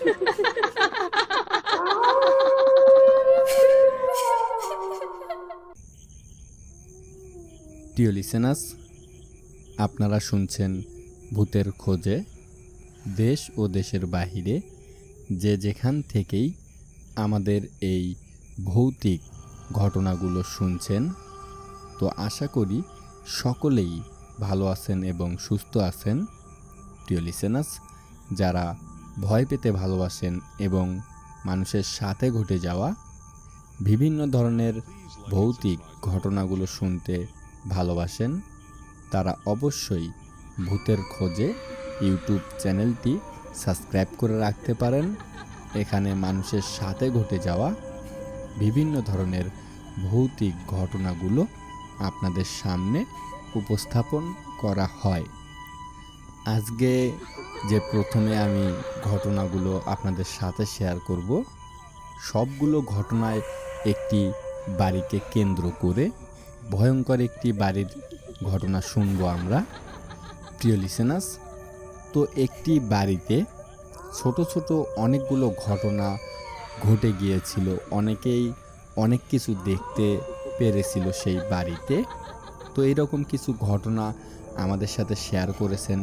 প্রিয় লিসেনার্স, আপনারা শুনছেন ভূতের খোঁজে। দেশ ও দেশের বাহিরে যে যেখান থেকেই আমাদের এই ভৌতিক ঘটনাগুলো শুনছেন, তো আশা করি সকলেই ভালো আছেন এবং সুস্থ আছেন। প্রিয় লিসেনার্স, যারা ভয় পেতে ভালোবাসেন এবং মানুষের সাথে ঘটে যাওয়া বিভিন্ন ধরনের ভৌতিক ঘটনাগুলো শুনতে ভালোবাসেন, তারা অবশ্যই ভূতের খোঁজে ইউটিউব চ্যানেলটি সাবস্ক্রাইব করে রাখতে পারেন। এখানে মানুষের সাথে ঘটে যাওয়া বিভিন্ন ধরনের ভৌতিক ঘটনাগুলো আপনাদের সামনে উপস্থাপন করা হয়। আজকে যে প্রথমে আমি ঘটনাগুলো আপনাদের সাথে শেয়ার করব, সবগুলো ঘটনায় একটি বাড়িকে কেন্দ্র করে ভয়ঙ্কর একটি বাড়ির ঘটনা শুনবো আমরা। প্রিয় লিসেনার্স, তো একটি বাড়িতে ছোট ছোট অনেকগুলো ঘটনা ঘটে গিয়েছিল। অনেকেই অনেক কিছু দেখতে পেরেছিল সেই বাড়িতে। তো এরকম কিছু ঘটনা আমাদের সাথে শেয়ার করেছেন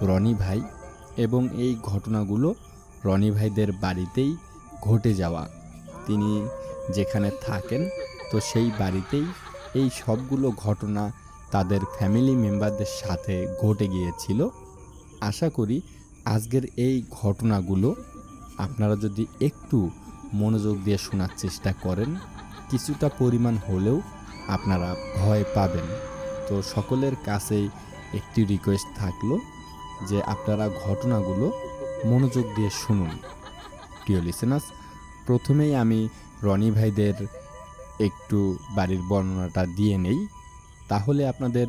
রনি ভাই, এবং এই ঘটনাগুলো রনি ভাইদের বাড়িতেই ঘটে যাওয়া। তিনি যেখানে থাকেন, তো সেই বাড়িতেই এই সবগুলো ঘটনা তাদের ফ্যামিলি মেম্বারদের সাথে ঘটে গিয়েছিল। আশা করি আজকের এই ঘটনাগুলো আপনারা যদি একটু মনোযোগ দিয়ে শোনার চেষ্টা করেন, কিছুটা পরিমাণ হলেও আপনারা ভয় পাবেন। তো সকলের কাছেই একটি রিকোয়েস্ট থাকলো যে আপনারা ঘটনাগুলো মনোযোগ দিয়ে শুনুন। প্রিয় লিসেনার্স, প্রথমেই আমি রনি ভাইদের একটু বাড়ির বর্ণনাটা দিয়ে নেই, তাহলে আপনাদের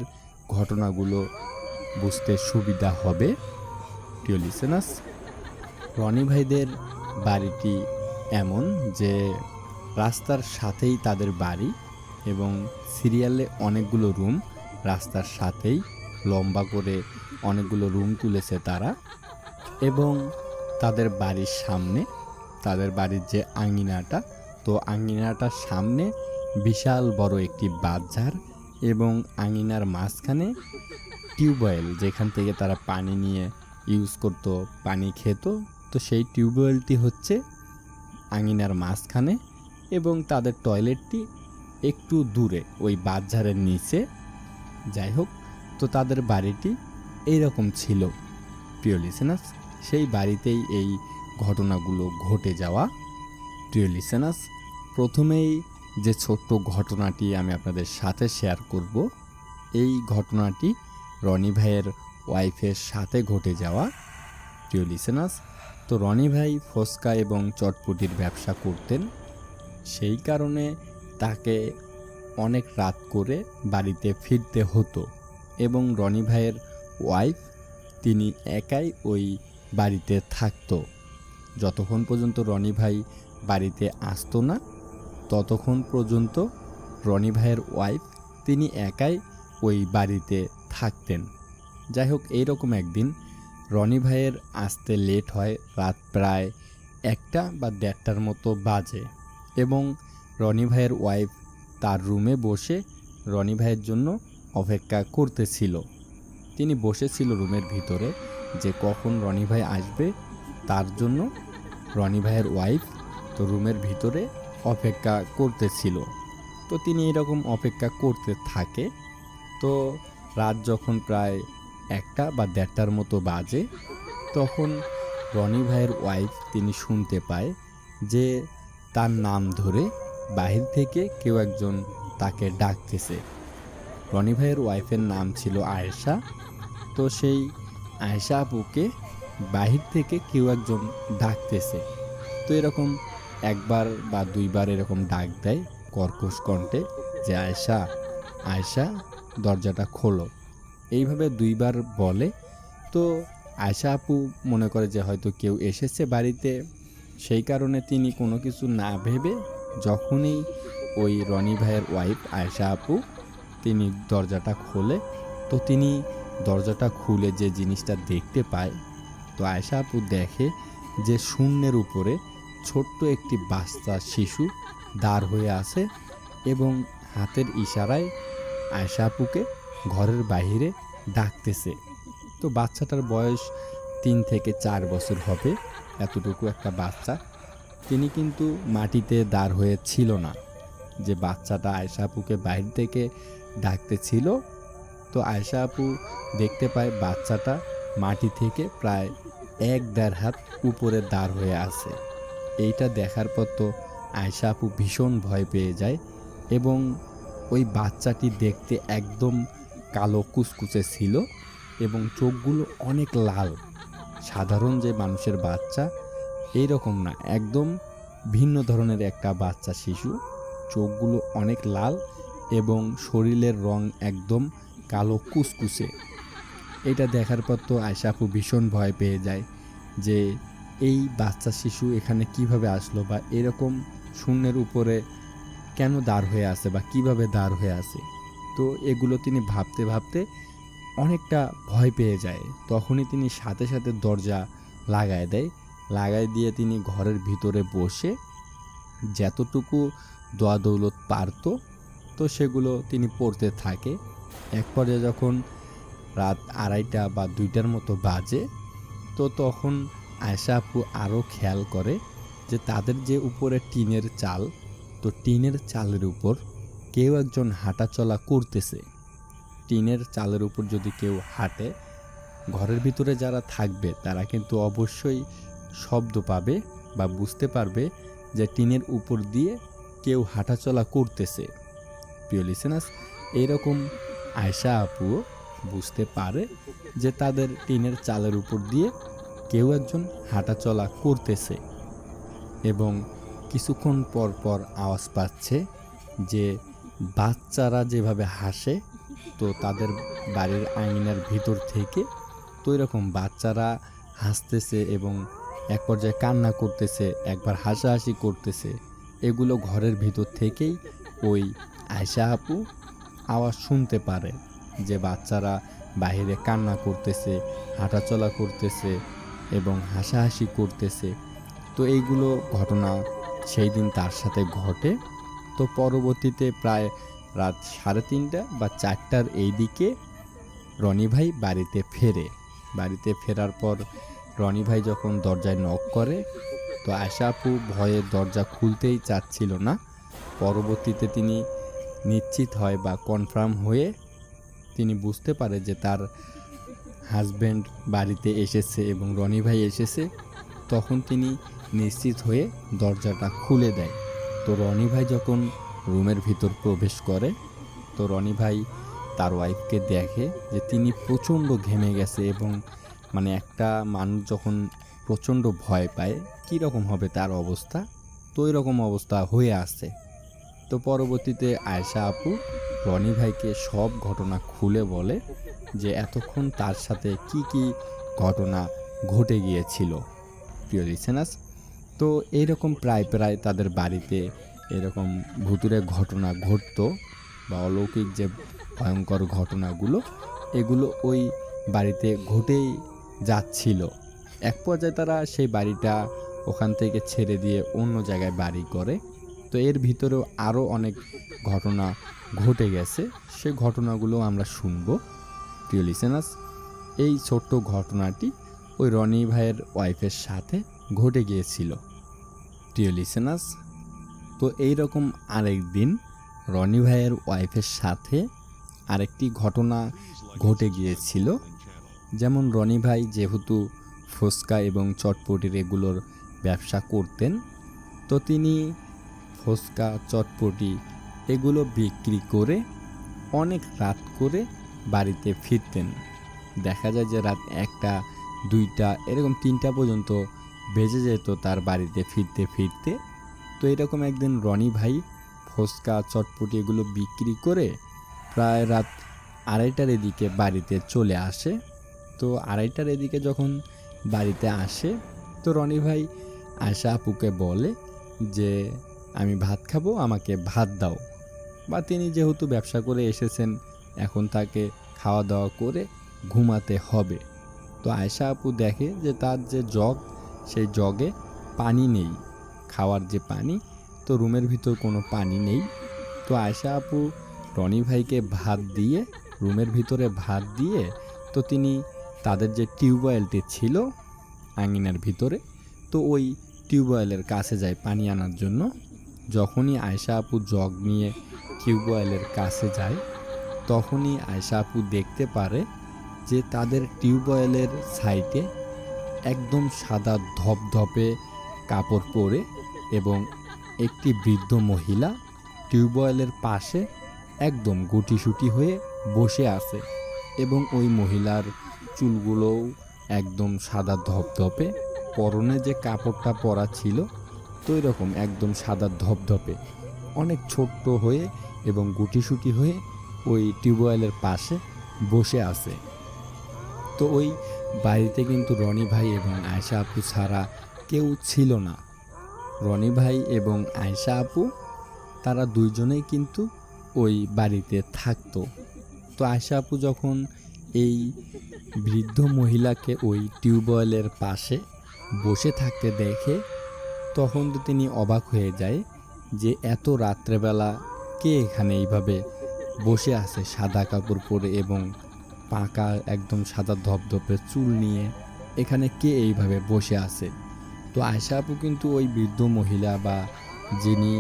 ঘটনাগুলো বুঝতে সুবিধা হবে। প্রিয় লিসেনার্স, রনি ভাইদের বাড়িটি এমন যে রাস্তার সাথেই তাদের বাড়ি, এবং সিরিয়ালে অনেকগুলো রুম, রাস্তার সাথেই লম্বা করে অনেকগুলো রুম তুলেছে তারা। এবং তাদের বাড়ির সামনে, তাদের বাড়ির যে আঙিনাটা, তো আঙিনাটার সামনে বিশাল বড় একটি বাঁশঝাড়, এবং আঙিনার মাঝখানে টিউবওয়েল, যেখান থেকে তারা পানি নিয়ে ইউজ করতো, পানি খেত। তো সেই টিউবওয়েলটি হচ্ছে আঙিনার মাঝখানে, এবং তাদের টয়লেটটি একটু দূরে ওই বাঁশঝাড়ের নিচে। যাই হোক, তো তাদের বাড়িটি এইরকম ছিল। প্রিয় লিসেনার্স, সেই বাড়িতেই এই ঘটনাগুলো ঘটে যাওয়া। প্রিয় লিসেনার্স, প্রথমেই যে ছোট্ট ঘটনাটি আমি আপনাদের সাথে শেয়ার করব, এই ঘটনাটি রনি ভাইয়ের ওয়াইফের সাথে ঘটে যাওয়া। প্রিয় লিসেনার্স, তো রনি ভাই ফুচকা এবং চটপটির ব্যবসা করতেন, সেই কারণে তাকে অনেক রাত করে বাড়িতে ফিরতে হতো। এবং রনি ভাইয়ের ওয়াইফ, তিনি একাই ওই বাড়িতে থাকতো। যতক্ষণ পর্যন্ত রনি ভাই বাড়িতে আসতো না, ততক্ষণ পর্যন্ত রনি ভাইয়ের ওয়াইফ তিনি একাই ওই বাড়িতে থাকতেন। যাই হোক, এইরকম একদিন রনি ভাইয়ের আসতে লেট হয়, রাত প্রায় 1টা বা 1:30টার মতো বাজে, এবং রনি ভাইয়ের ওয়াইফ তার রুমে বসে রনি ভাইয়ের জন্য অপেক্ষা করতেছিল। তিনি বসেছিল রুমের ভিতরে, যে কখন রনি ভাই আসবে তার জন্য রনি ভাইয়ের ওয়াইফ তো রুমের ভিতরে অপেক্ষা করতেছিল। তো তিনি এরকম অপেক্ষা করতে থাকে। তো রাত যখন প্রায় 1টা বা 1:30টার মতো বাজে, তখন রনি ভাইয়ের ওয়াইফ তিনি শুনতে পায় যে তার নাম ধরে বাহির থেকে কেউ একজন তাকে ডাকতেছে। রনি ভাইয়ের ওয়াইফের নাম ছিল আয়েশা। তো সেই আয়েশা আপুকে বাহির থেকে কেউ একজন ডাকতেছে। তো এরকম একবার বা দুইবার এরকম ডাক দেয় কর্কশ কণ্ঠে, যে আয়েশা, আয়েশা, দরজাটা খোলো। এইভাবে দুইবার বলে। তো আয়েশা আপু মনে করে যে হয়তো কেউ এসেছে বাড়িতে, সেই কারণে তিনি কোনো কিছু না ভেবে যখনই ওই রনি ভাইয়ের ওয়াইফ আয়েশা আপু তিনি দরজাটা খোলে, তো তিনি দরজাটা খুলে যে জিনিসটা দেখতে পায়, তো আয়েশা আপু দেখে যে শূন্যের উপরে ছোট্ট একটি বাচ্চা শিশু দাঁড় হয়ে আছে এবং হাতের ইশারায় আয়েশা আপুকে ঘরের বাইরে ডাকতেছে। তো বাচ্চাটার বয়স 3 থেকে 4 বছর হবে, এতটুকু একটা বাচ্চা। তিনি কিন্তু মাটিতে দাঁড় হয়ে ছিল না, যে বাচ্চাটা আয়েশা আপুকে বাইরে থেকে ডাকতেছিল। তো আয়েশা আপু দেখতে পায় বাচ্চাটা মাটি থেকে প্রায় 1-1.5 হাত উপরে দাঁড় হয়ে আছে। এইটা দেখার পর তো আয়েশা আপু ভীষণ ভয় পেয়ে যায় এবং ওই বাচ্চাটি দেখতে একদম কালো কুচকুচে ছিল এবং চোখগুলো অনেক লাল। সাধারণ যে মানুষের বাচ্চা এইরকম না, একদম ভিন্ন ধরনের একটা বাচ্চা শিশু। চোখগুলো অনেক লাল এবং শরীরের রং একদম কালো কুচকুচে। এটা দেখার পর তো আয়েশা আপু ভীষণ ভয় পেয়ে যায় যে এই বাচ্চা শিশু এখানে কিভাবে আসলো, বা এরকম শূন্যের উপরে কেন দাঁড় হয়ে আছে, বা কিভাবে দাঁড় হয়ে আছে। তো এগুলো তিনি ভাবতে ভাবতে অনেকটা ভয় পেয়ে যায়। তখনই তিনি সাথে সাথে দরজা লাগায় দেয়। লাগাই দিয়ে তিনি ঘরের ভিতরে বসে যতটুকু দোয়া দৌলত পারত তো সেগুলো তিনি পড়তে থাকে। এক পর্যায়ে যখন রাত 2:30 বা 2টার মতো বাজে, তো তখন আয়েশা আপু আরও খেয়াল করে যে তাদের যে উপরে টিনের চাল, তো টিনের চালের উপর কেউ একজন হাঁটাচলা করতেছে। টিনের চালের উপর যদি কেউ হাঁটে, ঘরের ভিতরে যারা থাকবে তারা কিন্তু অবশ্যই শব্দ পাবে বা বুঝতে পারবে যে টিনের উপর দিয়ে কেউ হাঁটাচলা করতেছে। প্রিয় লিসেনার্স, এইরকম আয়েশা আপুও বুঝতে পারে যে তাদের টিনের চালের উপর দিয়ে কেউ একজন হাঁটাচলা করতেছে এবং কিছুক্ষণ পর পর আওয়াজ পাচ্ছে যে বাচ্চারা যেভাবে হাসে, তো তাদের বাড়ির আঙিনার ভিতর থেকে তো এরকম বাচ্চারা হাসতেছে এবং এক পর্যায়ে কান্না করতেছে, একবার হাসাহাসি করতেছে। এগুলো ঘরের ভিতর থেকেই ওই আয়েশা আপু আওয়াজ শুনতে পারে যে বাচ্চারা বাইরে কান্না করতেছে, হাঁটাচলা করতেছে এবং হাসাহাসি করতেছে। তো এইগুলো ঘটনা সেই দিন তার সাথে ঘটে। তো পরবর্তীতে প্রায় রাত 3:30 বা 4টার এই দিকে রনি ভাই বাড়িতে ফেরে। বাড়িতে ফেরার পর রনি ভাই যখন দরজায় নক করে, তো আয়েশা আপু ভয়ে দরজা খুলতেই চাচ্ছিল না। পরবর্তীতে তিনি নিশ্চিত হয় বা কনফার্ম হয়ে তিনি বুঝতে পারে যে তার হাজব্যান্ড বাড়িতে এসেছে এবং রনি ভাই এসেছে। তখন তিনি নিশ্চিত হয়ে দরজাটা খুলে দেয়। তো রনি ভাই যখন রুমের ভিতর প্রবেশ করে, তো রনি ভাই তার ওয়াইফকে দেখে যে তিনি প্রচণ্ড ঘেমে গেছে এবং মানে একটা মানুষ যখন প্রচণ্ড ভয় পায় কীরকম হবে তার অবস্থা, তো এরকম অবস্থা হয়ে আসছে। তো পরবর্তীতে আয়েশা আপু রনি ভাইকে সব ঘটনা খুলে বলে যে এতক্ষণ তার সাথে কি কি ঘটনা ঘটে গিয়েছিল। প্রিয় লিসেনার্স, তো এইরকম প্রায় প্রায় তাদের বাড়িতে এরকম ভুতুড়ে ঘটনা ঘটতো বা অলৌকিক যে ভয়ঙ্কর ঘটনাগুলো, এগুলো ওই বাড়িতে ঘটেই যাচ্ছিল। এক পর্যায়ে তারা সেই বাড়িটা ওখান থেকে ছেড়ে দিয়ে অন্য জায়গায় বাড়ি করে। তো এর ভিতরেও আরও অনেক ঘটনা ঘটে গেছে, সে ঘটনাগুলো আমরা শুনবো। প্রিয় লিসেনার্স, এই ছোট্ট ঘটনাটি ওই রনি ভাইয়ের ওয়াইফের সাথে ঘটে গিয়েছিল। প্রিয় লিসেনার্স, তো এইরকম আরেক দিন রনি ভাইয়ের ওয়াইফের সাথে আরেকটি ঘটনা ঘটে গিয়েছিল। যেমন রনি ভাই যেহেতু ফুচকা এবং চটপটির এগুলোর ব্যবসা করতেন, তো তিনি ফুচকা চটপটি এগুলো বিক্রি করে অনেক রাত করে বাড়িতে ফিরতেন। দেখা যায় যে রাত 1টা 2টা এরকম 3টা পর্যন্ত বেজে যেত তার বাড়িতে ফিরতে ফিরতে। তো এরকম একদিন রনি ভাই ফুচকা চটপটি এগুলো বিক্রি করে প্রায় রাত 2:30টার এদিকে বাড়িতে চলে আসে। তো 2:30টার এদিকে যখন বাড়িতে আসে, তো রনি ভাই আয়েশা আপুকে বলে যে আমি ভাত খাবো, আমাকে ভাত দাও। বা তিনি যেহেতু ব্যবসা করে এসেছেন, এখন তাকে খাওয়া দাওয়া করে ঘুমাতে হবে। তো আয়েশা আপু দেখে যে তার যে জগ সেই জগে পানি নেই, খাওয়ার যে পানি, তো রুমের ভিতর কোনো পানি নেই। তো আয়েশা আপু রনি ভাইকে ভাত দিয়ে, রুমের ভিতরে ভাত দিয়ে, তো তিনি তাদের যে টিউবওয়েলটি ছিল আঙিনার ভিতরে, তো ওই টিউবওয়েলের কাছে যায় পানি আনার জন্য। যখনই আয়েশা আপু জগ নিয়ে টিউবওয়েলের কাছে যায়, তখনই আয়েশা আপু দেখতে পারে যে তাদের টিউবওয়েলের সাইডে একদম সাদা ধপধপে কাপড় পরে এবং একটি বৃদ্ধ মহিলা টিউবওয়েলের পাশে একদম গুটিসুটি হয়ে বসে আছে এবং ওই মহিলার চুলগুলোও একদম সাদা ধপধপে, পরনে যে কাপড়টা পরা ছিল তো এরকম একদম সাদা ধপধপে, অনেক ছোট্ট হয়ে এবং গুটিসুটি হয়ে ওই টিউবওয়েলের পাশে বসে আছে। তো ওই বাড়িতে কিন্তু রনি ভাই এবং আয়েশা আপু ছাড়া কেউ ছিল না। রনি ভাই এবং আয়েশা আপু তারা দুইজনেই কিন্তু ওই বাড়িতে থাকতো। তো আয়েশা আপু যখন এই বৃদ্ধ মহিলাকে ওই টিউবওয়েলের পাশে বসে থাকতে দেখে, তখন তো তিনি অবাক হয়ে যায় যে এত রাত্রেবেলা কে এখানে এইভাবে বসে আছে সাদা কাপড় পরে এবং পাকা একদম সাদা ধপধপে চুল নিয়ে, এখানে কে এইভাবে বসে আছে। তো আয়েশা আপু কিন্তু ওই বৃদ্ধ মহিলা বা যিনি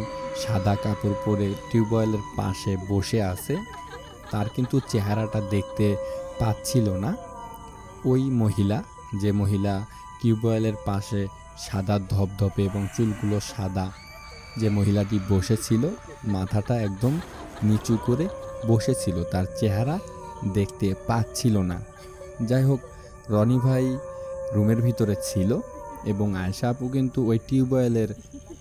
সাদা কাপড় পরে টিউবওয়েলের পাশে বসে আছে তার কিন্তু চেহারাটা দেখতে পাচ্ছিল না। ওই মহিলা, যে মহিলা টিউবওয়েলের পাশে সাদা ধপধপে এবং চুলগুলো সাদা, যে মহিলাটি বসেছিল মাথাটা একদম নিচু করে বসেছিল, তার চেহারা দেখতে পাচ্ছিল না। যাই হোক, রনি ভাই রুমের ভিতরে ছিল এবং আয়েশা আপু কিন্তু ওই টিউবওয়েলের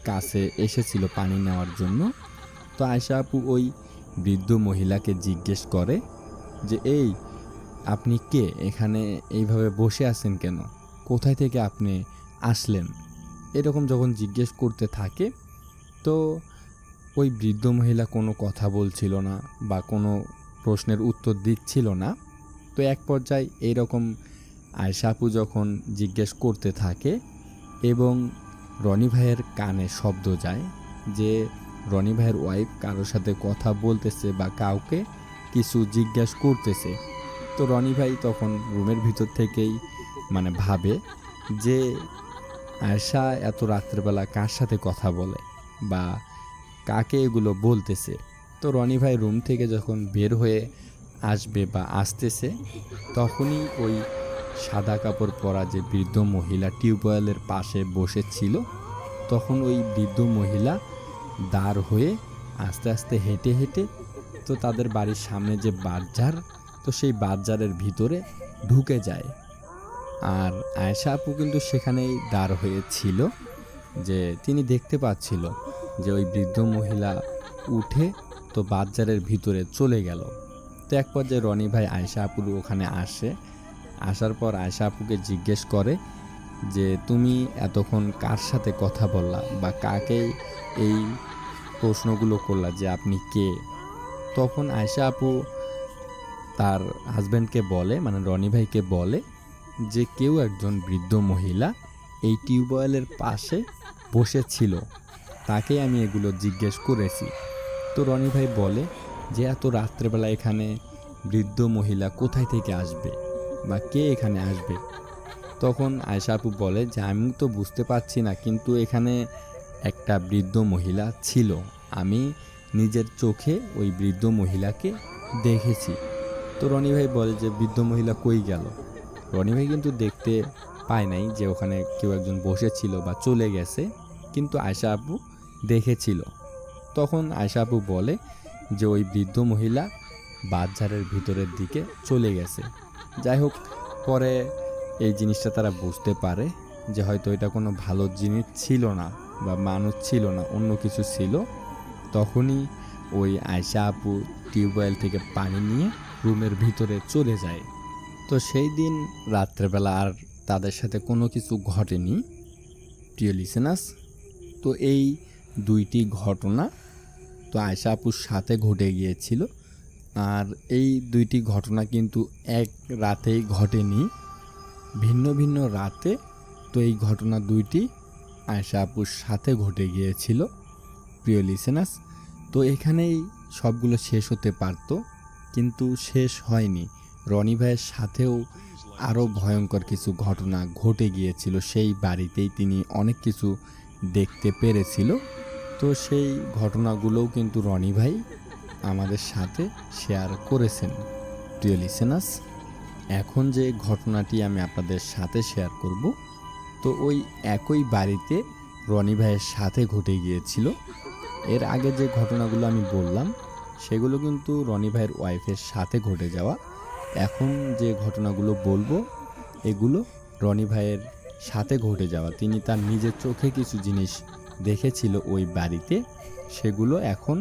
কাছে এসেছিল পানি নেওয়ার জন্য। তো আয়েশা আপু ওই বৃদ্ধ মহিলাকে জিজ্ঞেস করে যে এই আপনি কে, এখানে এইভাবে বসে আছেন কেন, কোথায় থেকে আপনি আসলেন, এরকম যখন জিজ্ঞেস করতে থাকে, তো ওই বৃদ্ধ মহিলা কোনো কথা বলছিল না বা কোনো প্রশ্নের উত্তর দিচ্ছিল না। তো এক পর্যায়ে এইরকম আয়েশা আপু যখন জিজ্ঞেস করতে থাকে এবং রনি ভাইয়ের কানে শব্দ যায় যে রনি ভাইয়ের ওয়াইফ কারোর সাথে কথা বলতেছে বা কাউকে কিছু জিজ্ঞেস করতেছে, তো রনি ভাই তখন রুমের ভিতর থেকেই ভাবে যে আয়েশা এত রাত্রেবেলা কার সাথে কথা বলে বা কাকে এগুলো বলতেছে। তো রনি ভাই রুম থেকে যখন বের হয়ে আসবে বা আসতেছে, তখনই ওই সাদা কাপড় পরা যে বৃদ্ধ মহিলা টিউবওয়েলের পাশে বসেছিল, তখন ওই বৃদ্ধ মহিলা দাঁড় হয়ে আস্তে আস্তে হেঁটে হেঁটে তো তাদের বাড়ির সামনে যে বাজার, তো সেই বাজারের ভিতরে ঢুকে যায়। আর আয়েশা আপু কিন্তু সেখানেই দাঁড় হয়েছিল, যে তিনি দেখতে পাচ্ছিল যে ওই বৃদ্ধ মহিলা উঠে তো বাজারের ভিতরে চলে গেল। তো এক পর্যায়ে রনি ভাই আয়েশা আপুর ওখানে আসে, আসার পর আয়েশা আপুকে জিজ্ঞেস করে যে তুমি এতক্ষণ কার সাথে কথা বললা বা কাকে এই প্রশ্নগুলো করলা যে আপনি কে। তখন আয়েশা আপু তার হাজব্যান্ডকে বলে, রনি ভাইকে বলে যে কেউ একজন বৃদ্ধ মহিলা এই টিউবওয়েলের পাশে বসেছিল, তাকে আমি এগুলো জিজ্ঞেস করেছি। তো রনি ভাই বলে যে এত রাত্রেবেলা এখানে বৃদ্ধ মহিলা কোথায় থেকে আসবে বা কে এখানে আসবে। তখন আয়েশা আপু বলে যে আমি তো বুঝতে পারছি না, কিন্তু এখানে একটা বৃদ্ধ মহিলা ছিল, আমি নিজের চোখে ওই বৃদ্ধ মহিলাকে দেখেছি। তো রনি ভাই বলে যে বৃদ্ধ মহিলা কই গেল। রনি ভাই কিন্তু দেখতে পায় নাই যে ওখানে কেউ একজন বসেছিল বা চলে গেছে, কিন্তু আয়েশা আপু দেখেছিল। তখন আয়েশা আপু বলে যে ওই বৃদ্ধ মহিলা বাজারের ভিতরের দিকে চলে গেছে। যাই হোক, পরে এই জিনিসটা তারা বুঝতে পারে যে হয়তো এটা কোনো ভালো জিনিস ছিল না বা মানুষ ছিল না, অন্য কিছু ছিল। তখনই ওই আয়েশা আপু টিউবওয়েল থেকে পানি নিয়ে রুমের ভিতরে চলে যায়। তো সেই দিন রাত্রেবেলা আর তাদের সাথে কোনো কিছু ঘটেনি, প্রিয় লিসেনার্স। তো এই দুইটি ঘটনা তো আয়েশা আপুর সাথে ঘটে গিয়েছিল, আর এই দুইটি ঘটনা কিন্তু এক রাতেই ঘটেনি, ভিন্ন ভিন্ন রাতে তো এই ঘটনা দুইটি আয়েশা আপুর সাথে ঘটে গিয়েছিল প্রিয় লিসেনার্স। তো এখানেই সবগুলো শেষ হতে পারত, কিন্তু শেষ হয়নি। রনি ভাইয়ের সাথেও আরও ভয়ঙ্কর কিছু ঘটনা ঘটে গিয়েছিল। সেই বাড়িতেই তিনি অনেক কিছু দেখতে পেরেছিল। তো সেই ঘটনাগুলোও কিন্তু রনি ভাই আমাদের সাথে শেয়ার করেছেন প্রিয় লিসেনার্স। এখন যে ঘটনাটি আমি আপনাদের সাথে শেয়ার করব, তো ওই একই বাড়িতে রনি ভাইয়ের সাথে ঘটে গিয়েছিল। এর আগে যে ঘটনাগুলো আমি বললাম সেগুলো কিন্তু রনি ভাইয়ের ওয়াইফের সাথে ঘটে যাওয়া। এখন যে ঘটনাগুলো বলবো এগুলো রনি ভাইয়ের সাথে ঘটে যাওয়া। তিনি তার নিজের চোখে কিছু জিনিস দেখেছিল ওই বাড়িতে, সেগুলো এখন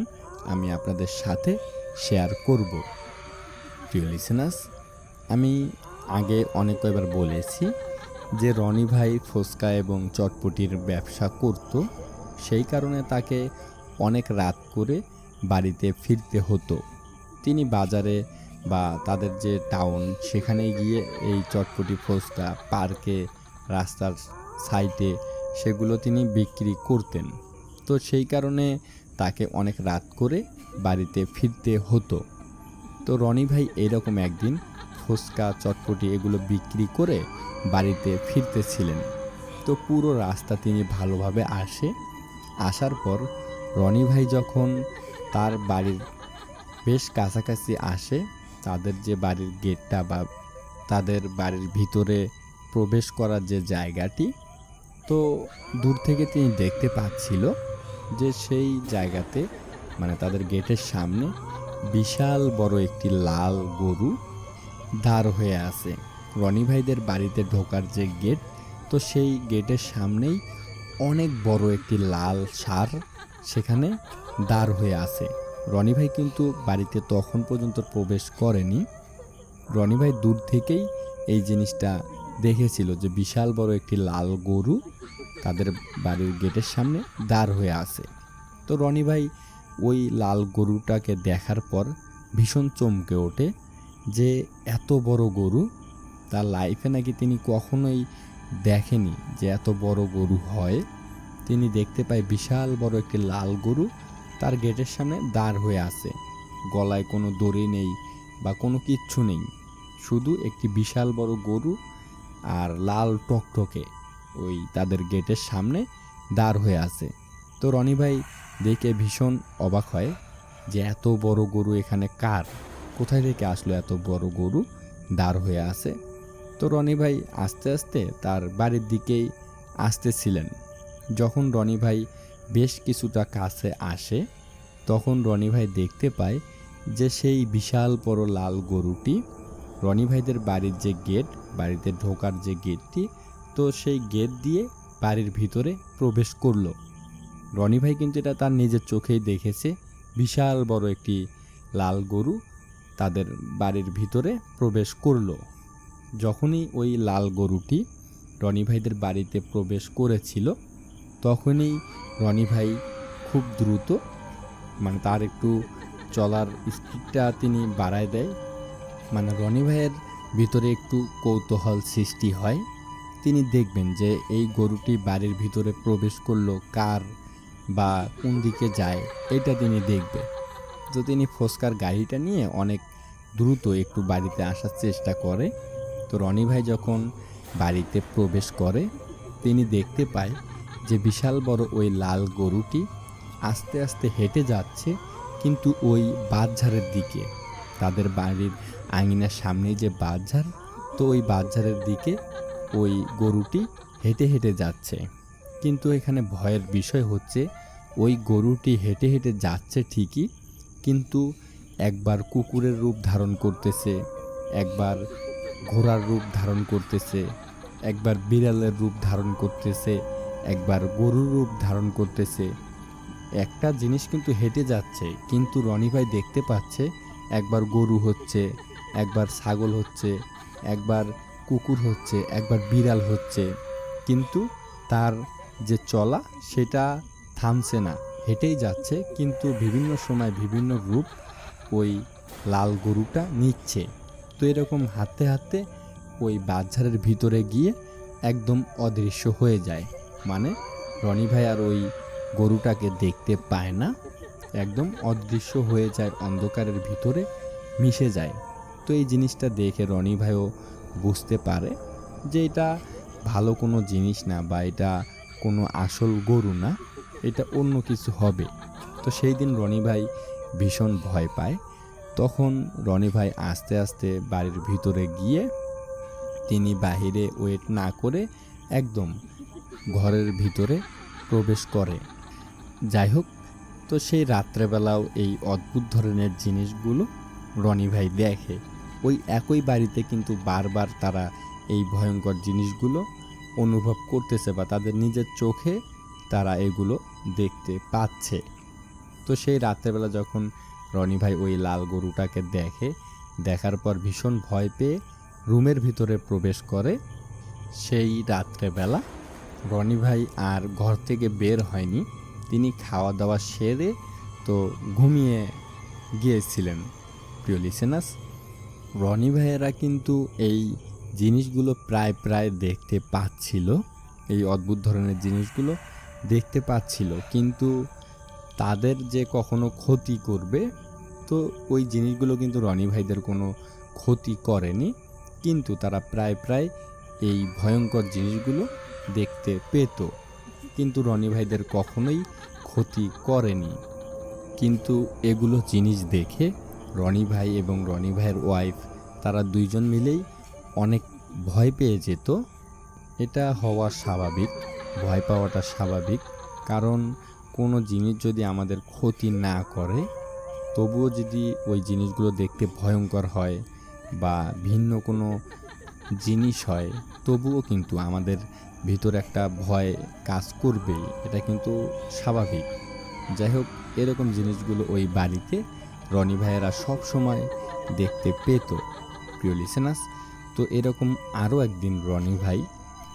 আমি আপনাদের সাথে শেয়ার করব প্রিয় লিসেনার্স। আমি আগে অনেক কয়েকবার বলেছি যে রনি ভাই ফুচকা এবং চটপটির ব্যবসা করত, সেই কারণে তাকে অনেক রাত করে বাড়িতে ফিরতে হতো। তিনি বাজারে বা তাদের যে টাউন সেখানে গিয়ে এই চটপটি ফুচকা পার্কে রাস্তার সাইডে সেগুলো তিনি বিক্রি করতেন। তো সেই কারণে তাকে অনেক রাত করে বাড়িতে ফিরতে হতো। তো রনি ভাই এরকম একদিন ফুচকা চটপটি এগুলো বিক্রি করে বাড়িতে ফিরতেছিলেন। তো পুরো রাস্তা তিনি ভালোভাবে আসার পর রনি ভাই যখন তার বাড়ির বেশ কাছাকাছি আসে, তাদের যে বাড়ির গেটটা বা তাদের বাড়ির ভিতরে প্রবেশ করার যে জায়গাটি, তো দূর থেকে তিনি দেখতে পাচ্ছিল যে সেই জায়গাতে মানে তাদের গেটের সামনে বিশাল বড় একটি লাল গরু দাঁড় হয়ে আছে। রনি ভাইদের বাড়িতে ঢোকার যে গেট, তো সেই গেটের সামনেই অনেক বড় একটি লাল ষাঁড় সেখানে দাঁড় হয়ে আছে। রনি ভাই কিন্তু বাড়িতে তখন পর্যন্ত প্রবেশ করেনি। রনি ভাই দূর থেকেই এই জিনিসটা দেখেছিল যে বিশাল বড় একটি লাল গরু তাদের বাড়ির গেটের সামনে দাঁড় হয়ে আছে। তো রনি ভাই ওই লাল গরুটাকে দেখার পর ভীষণ চমকে ওঠে যে এত বড় গরু তার লাইফে নাকি তিনি কখনোই দেখেনি যে এত বড় গরু হয়। তিনি দেখতে পায় বিশাল বড় একটি লাল গরু তার গেটের সামনে দাঁড় হয়ে আছে। গলায় কোনো দড়ি নেই বা কোনো কিচ্ছু নেই, শুধু একটি বিশাল বড় গরু আর লাল টকটকে ওই তাদের গেটের সামনে দাঁড় হয়ে আছে। তো রনি ভাই দেখে ভীষণ অবাক হয় যে এত বড় গরু এখানে কার, কোথায় থেকে আসলো এত বড় গরু দাঁড় হয়ে আছে। তো রনি ভাই আস্তে আস্তে তার বাড়ির দিকেই আসতেছিলেন। যখন রনি ভাই বেশ কিছুটা কাছে আসে, তখন রনি ভাই দেখতে পায় যে সেই বিশাল বড় লাল গরুটি রনি ভাইদের বাড়ির যে গেট, বাড়িতে ঢোকার যে গেটটি, তো সেই গেট দিয়ে বাড়ির ভিতরে প্রবেশ করলো। রনি ভাই কিন্তু এটা তার নিজের চোখেই দেখেছে, বিশাল বড় একটি লাল গরু তাদের বাড়ির ভিতরে প্রবেশ করলো। যখনই ওই লাল গরুটি রনি ভাইদের বাড়িতে প্রবেশ করেছিল, তখনই রনি ভাই খুব দ্রুত মানে তার একটু চলার স্পিডটা তিনি বাড়ায় দেয়। মানে রনি ভাইয়ের ভিতরে একটু কৌতূহল সৃষ্টি হয়, তিনি দেখবেন যে এই গরুটি বাড়ির ভিতরে প্রবেশ করলো কার বা কোন দিকে যায়, এটা তিনি দেখবে। তো তিনি ফুচকার গাড়িটা নিয়ে অনেক দ্রুত একটু বাড়িতে আসার চেষ্টা করে। তো রনি ভাই যখন বাড়িতে প্রবেশ করে, তিনি দেখতে পায় যে বিশাল বড় ওই লাল গরুটি আস্তে আস্তে হেঁটে যাচ্ছে, কিন্তু ওই বাঁশঝাড়ের দিকে, তাদের বাড়ির আঙিনার সামনে যে বাঁশঝাড়, তো ওই বাঁশঝাড়ের দিকে ওই গরুটি হেঁটে হেঁটে যাচ্ছে। কিন্তু এখানে ভয়ের বিষয় হচ্ছে ওই গরুটি হেঁটে হেঁটে যাচ্ছে ঠিকই, কিন্তু একবার কুকুরের রূপ ধারণ করতেছে, একবার ঘোড়ার রূপ ধারণ করতেছে, একবার বিড়ালের রূপ ধারণ করতেছে, একবার গরুর রূপ ধারণ করতেছে। একটা জিনিস কিন্তু হেঁটে যাচ্ছে, কিন্তু রনি ভাই দেখতে পাচ্ছে একবার গরু হচ্ছে, একবার ছাগল হচ্ছে, একবার কুকুর হচ্ছে, একবার বিড়াল হচ্ছে, কিন্তু তার যে চলা সেটা থামছে না, হেঁটেই যাচ্ছে, কিন্তু বিভিন্ন সময় বিভিন্ন রূপ ওই লাল গরুটা নিচ্ছে। তো এরকম হাঁটতে হাঁটতে ওই বাঁশঝাড়ের ভিতরে গিয়ে একদম অদৃশ্য হয়ে যায়। মানে রনি ভাই আর ওই গরুটাকে দেখতে পায় না, একদম অদৃশ্য হয়ে যায়, অন্ধকারের ভিতরে মিশে যায়। তো এই জিনিসটা দেখে রনি ভাইও বুঝতে পারে যে এটা ভালো কোনো জিনিস না, বা এটা কোনো আসল গরু না, এটা অন্য কিছু হবে। তো সেই দিন রনি ভাই ভীষণ ভয় পায়। তখন রনি ভাই আস্তে আস্তে বাড়ির ভিতরে গিয়ে তিনি বাহিরে ওয়েট না করে একদম ঘরের ভিতরে প্রবেশ করে। যাই হোক, তো সেই রাত্রেবেলাও এই অদ্ভুত ধরনের জিনিসগুলো রনি ভাই দেখে। ওই একই বাড়িতে কিন্তু বারবার তারা এই ভয়ঙ্কর জিনিসগুলো অনুভব করতেছে, বা তাদের নিজের চোখে তারা এগুলো দেখতে পাচ্ছে। তো সেই রাত্রেবেলা যখন রনি ভাই ওই লাল গরুটাকে দেখে, দেখার পর ভীষণ ভয় পেয়ে রুমের ভিতরে প্রবেশ করে। সেই রাত্রেবেলা রনি ভাই আর ঘর থেকে বের হয়নি, তিনি খাওয়া দাওয়া সেরে তো ঘুমিয়ে গিয়েছিলেন। প্রিয় লিসেনার্স, রনি ভাইয়েরা কিন্তু এই জিনিসগুলো প্রায় প্রায় দেখতে পাচ্ছিল, এই অদ্ভুত ধরনের জিনিসগুলো দেখতে পাচ্ছিল, কিন্তু তাদের যে কখনো ক্ষতি করবে, তো ওই জিনিসগুলো কিন্তু রনি ভাইদের কোনো ক্ষতি করেনি, কিন্তু তারা প্রায় প্রায় এই ভয়ঙ্কর জিনিসগুলো দেখতে পেত, কিন্তু রনি ভাইদের কখনোই ক্ষতি করেনি। কিন্তু এগুলো জিনিস দেখে রনি ভাই এবং রনি ভাইয়ের ওয়াইফ তারা দুইজন মিলেই অনেক ভয় পেয়ে যেত। এটা হওয়া স্বাভাবিক, ভয় পাওয়াটা স্বাভাবিক, কারণ কোনো জিনিস যদি আমাদের ক্ষতি না করে, তবুও যদি ওই জিনিসগুলো দেখতে ভয়ঙ্কর হয় বা ভিন্ন কোনো জিনিস হয়, তবুও কিন্তু আমাদের ভিতরে একটা ভয় কাজ করবেই, এটা কিন্তু স্বাভাবিক। যাই হোক, এরকম জিনিসগুলো ওই বাড়িতে রনি ভাইয়েরা সব সময় দেখতে পেত। প্রিয় লিসেনার্স, তো এরকম আরও একদিন রনি ভাই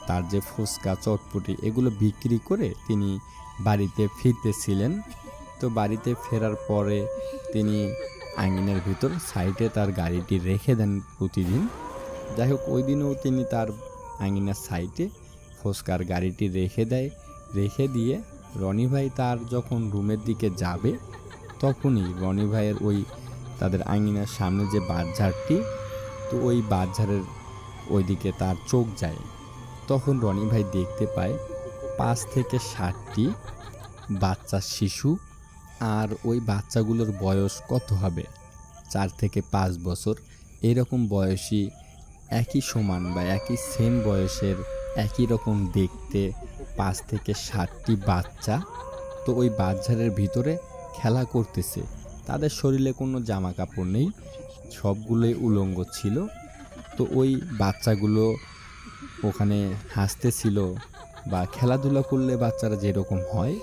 তার যে ফুচকা চটপটি এগুলো বিক্রি করে তিনি বাড়িতে ফিরতেছিলেন। তো বাড়িতে ফেরার পরে তিনি আঙিনার ভিতর সাইডে তার গাড়িটি রেখে দেন প্রতিদিন। যাই হোক, ওই দিনও তিনি তার আঙিনার সাইডে ফুচকার গাড়িটি রেখে দিয়ে রনি ভাই তার যখন রুমের দিকে যাবে, তখনই রনি ভাইয়ের ওই তাদের আঙিনার সামনে যে বাঁশঝাড়টি, তো ওই বাঁশঝাড়ের ওইদিকে তার চোখ যায়। তখন রনি ভাই দেখতে পায় 5 থেকে 7টি বাচ্চা শিশু, আর ওই বাচ্চাগুলোর বয়স কত হবে, 4 থেকে 5 বছর এরকম বয়সী, একই সমান বা একই সেম বয়সের, একই রকম দেখতে 5 থেকে 7টি বাচ্চা। তো ওই বাচ্চাদের ভিতরে খেলা করতেছে, তাদের শরীরে কোনো জামা কাপড় নেই, সবগুলোই উলঙ্গ ছিল। তো ওই বাচ্চাগুলো ওখানে হাসতেছিল, বা খেলাধুলা করলে বাচ্চারা যেরকম হয়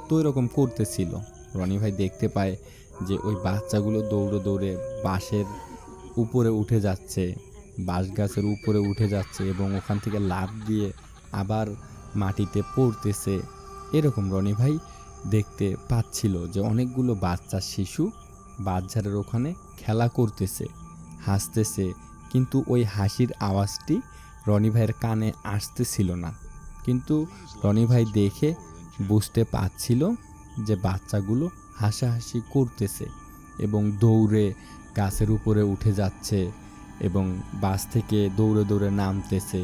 তো এরকম করতেছিল। রনি ভাই দেখতে পায় যে ওই বাচ্চাগুলো দৌড়ে দৌড়ে বাঁশের উপরে উঠে যাচ্ছে, বাঁশ গাছের উপরে উঠে যাচ্ছে, এবং ওখান থেকে লাফ দিয়ে আবার মাটিতে পড়তেছে। এরকম রনি ভাই দেখতে পাচ্ছিল যে অনেকগুলো বাচ্চা শিশু বাঁশঝাড়ের ওখানে খেলা করতেছে, হাসতেছে, কিন্তু ওই হাসির আওয়াজটি রনি ভাইয়ের কানে আসতেছিল না। কিন্তু রনি ভাই দেখে বুঝতে পারছিল যে বাচ্চাগুলো হাসাহাসি করতেছে এবং দৌড়ে গাছের উপরে উঠে যাচ্ছে এবং বাস থেকে দৌড়ে দৌড়ে নামতেছে।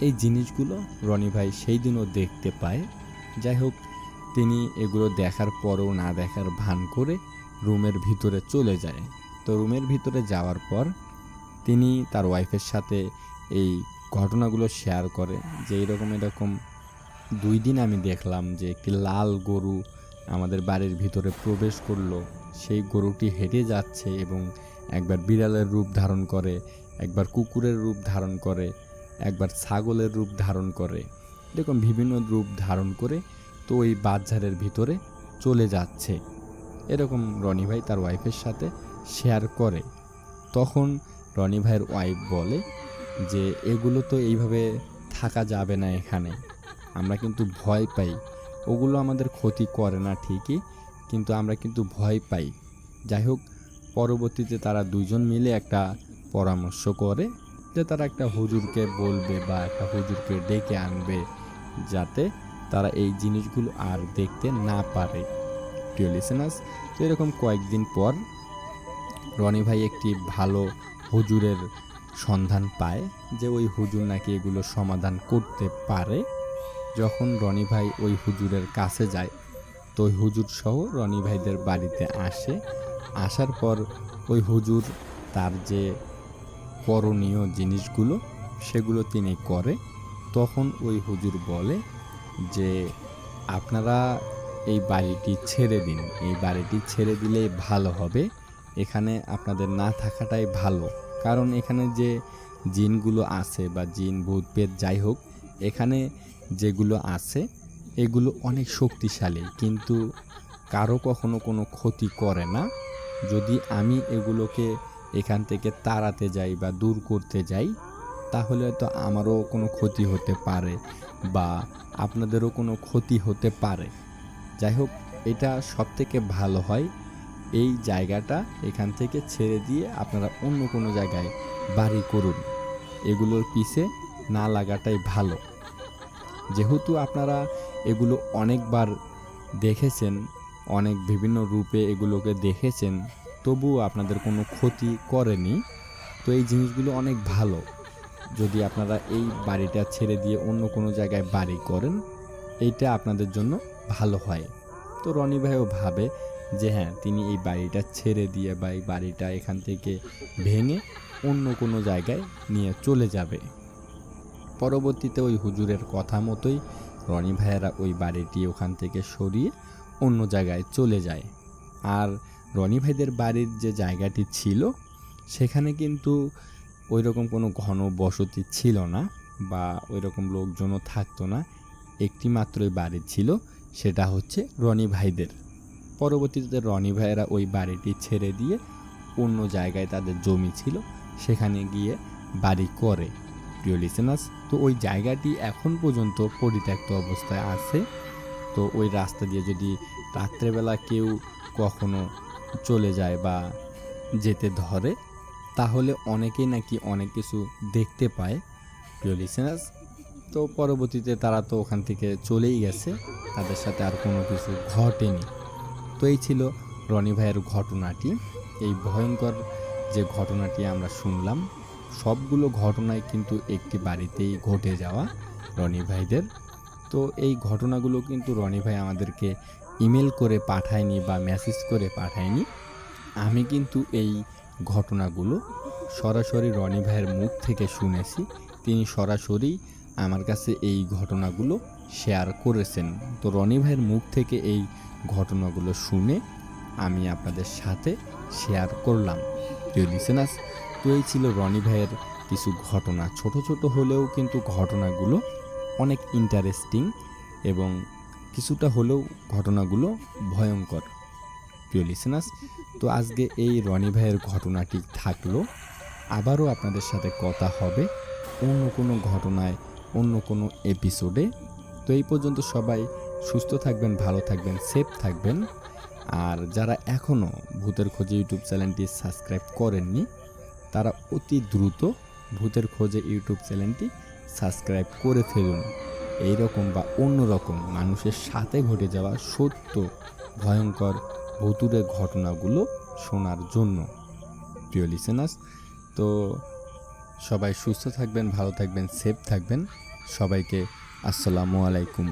এই জিনিসগুলো রনি ভাই সেই দিনও দেখতে পায়। যাই হোক, তিনি এগুলো দেখার পরও না দেখার ভান করে রুমের ভিতরে চলে যায়। তো রুমের ভিতরে যাওয়ার পর তিনি তার ওয়াইফের সাথে এই ঘটনাগুলো শেয়ার করে যে এরকম 2 দিন আমি দেখলাম যে একটি লাল গরু আমাদের বাড়ির ভিতরে প্রবেশ করলো। সেই গরুটি হেঁটে যাচ্ছে এবং একবার বিড়ালের রূপ ধারণ করে, একবার কুকুরের রূপ ধারণ করে, একবার ছাগলের রূপ ধারণ করে, এরকম বিভিন্ন রূপ ধারণ করে তো ওই বাঁশঝাড়ের ভিতরে চলে যাচ্ছে। এরকম রনি ভাই তার ওয়াইফের সাথে শেয়ার করে। তখন রনি ভাইয়ের ওয়াইফ বলে যে এগুলো তো এইভাবে থাকা যাবে না, এখানে আমরা কিন্তু ভয় পাই, ওগুলো আমাদের ক্ষতি করে না ঠিকই, কিন্তু আমরা কিন্তু ভয় পাই। যাই হোক, পরবর্তীতে তারা দুজন মিলে একটা পরামর্শ করে যে তারা একটা হুজুরকে বলবে বা একটা হুজুরকে ডেকে আনবে, যাতে তারা এই জিনিসগুলো আর দেখতে না পারে। প্রিয় লিসেনার্স, তো এরকম কয়েকদিন পর রনি ভাই একটি ভালো হুজুরের সন্ধান পায়, যে ওই হুজুর নাকি এগুলো সমাধান করতে পারে। যখন রনি ভাই ওই হুজুরের কাছে যায়, তো ওই হুজুর সহ রনি ভাইদের বাড়িতে আসে। আসার পর ওই হুজুর তার যে করণীয় জিনিসগুলো সেগুলো তিনি করে। তখন ওই হুজুর বলে যে আপনারা এই বাড়িটি ছেড়ে দিন, এই বাড়িটি ছেড়ে দিলে ভালো হবে, এখানে আপনাদের না থাকাটাই ভালো। কারণ এখানে যে জিনগুলো আছে বা জিন ভূত পেত যাই হোক, এখানে যেগুলো আছে এগুলো অনেক শক্তিশালী, কিন্তু কারো কখনো কোনো ক্ষতি করে না। যদি আমি এগুলোকে এখান থেকে তাড়াতে যাই বা দূর করতে যাই, তাহলে হয়তো আমারও কোনো ক্ষতি হতে পারে বা আপনাদেরও কোনো ক্ষতি হতে পারে। যাই হোক, এটা সবথেকে ভালো হয় এই জায়গাটা এখান থেকে ছেড়ে দিয়ে আপনারা অন্য কোনো জায়গায় বাড়ি করুন, এগুলোর পিছে না লাগাটাই ভালো। যেহেতু আপনারা এগুলো অনেকবার দেখেছেন, অনেক বিভিন্ন রূপে এগুলোকে দেখেছেন, তবুও আপনাদের কোনো ক্ষতি করেনি, তো এই জিনিসগুলো অনেক ভালো। যদি আপনারা এই বাড়িটা ছেড়ে দিয়ে অন্য কোনো জায়গায় বাড়ি করেন, এইটা আপনাদের জন্য ভালো হয়। তো রনি ভাইও ভাবে যে হ্যাঁ, তিনি এই বাড়িটা ছেড়ে দিয়ে বা এই বাড়িটা এখান থেকে ভেঙে অন্য কোনো জায়গায় নিয়ে চলে যাবে। পরবর্তীতে ওই হুজুরের কথা মতোই রনি ভাইয়েরা ওই বাড়িটি ওখান থেকে সরিয়ে অন্য জায়গায় চলে যায়। আর রনি ভাইদের বাড়ির যে জায়গাটি ছিল, সেখানে কিন্তু ওই রকম কোনো ঘন বসতি ছিল না বা ওই রকম লোকজনও থাকতো না। একটি মাত্রই বাড়ি ছিল, সেটা হচ্ছে রনি ভাইদের। পরবর্তীতে রনি ভাইয়েরা ওই বাড়িটি ছেড়ে দিয়ে অন্য জায়গায় তাদের জমি ছিল, সেখানে গিয়ে বাড়ি করে। প্রিয় লিসেনার্স, তো ওই জায়গাটি এখন পর্যন্ত পরিত্যক্ত অবস্থায় আছে। তো ওই রাস্তা দিয়ে যদি রাত্রেবেলা কেউ কখনো চলে যায় বা যেতে ধরে, তাহলে অনেকেই নাকি অনেক কিছু দেখতে পায়। প্রিয় লিসেনার্স, তো পরবর্তীতে তারা তো ওখান থেকে চলেই গেছে, তাদের সাথে আর কোনো কিছু ঘটেনি। তো এই ছিল রনি ভাইয়ের ঘটনাটি। এই ভয়ঙ্কর যে ঘটনাটি আমরা শুনলাম, সবগুলো ঘটনাই কিন্তু একটি বাড়িতেই ঘটে যাওয়া রনি ভাইদের। তো এই ঘটনাগুলো কিন্তু রনি ভাই আমাদেরকে ইমেল করে পাঠায়নি বা মেসেজ করে পাঠায়নি। আমি কিন্তু এই ঘটনাগুলো সরাসরি রনি ভাইয়ের মুখ থেকে শুনেছি। তিনি সরাসরি আমার কাছে এই ঘটনাগুলো শেয়ার করেছেন। তো রনি ভাইয়ের মুখ থেকে এই ঘটনাগুলো শুনে আমি আপনাদের সাথে শেয়ার করলাম। প্রিয় লিসেনার্স, তো এই ছিল রনি ভাইয়ের কিছু ঘটনা। ছোট ছোট হলেও কিন্তু ঘটনাগুলো অনেক ইন্টারেস্টিং এবং কিছুটা হলেও ঘটনাগুলো ভয়ঙ্কর। প্রিয় লিসেনার্স, তো আজকে এই রনি ভাইয়ের ঘটনাটি থাকলো। আবারও আপনাদের সাথে কথা হবে অন্য কোনো ঘটনায়, অন্য কোনো এপিসোডে। তো এই পর্যন্ত সবাই সুস্থ থাকবেন, ভালো থাকবেন, সেফ থাকবেন। আর যারা এখনও ভূতের খোঁজে ইউটিউব চ্যানেলটি সাবস্ক্রাইব করেননি, তারা অতি দ্রুত ভূতের খোঁজে ইউটিউব চ্যানেলটি সাবস্ক্রাইব করে ফেলুন। এইরকম বা অন্যরকম মানুষের সাথে ঘটে যাওয়া সত্য ভয়ঙ্কর ভুতুড়ে ঘটনাগুলো শোনার জন্য। প্রিয় লিসেনার্স, তো সবাই সুস্থ থাকবেন, ভালো থাকবেন, সেফ থাকবেন। সবাইকে আসসালামু আলাইকুম।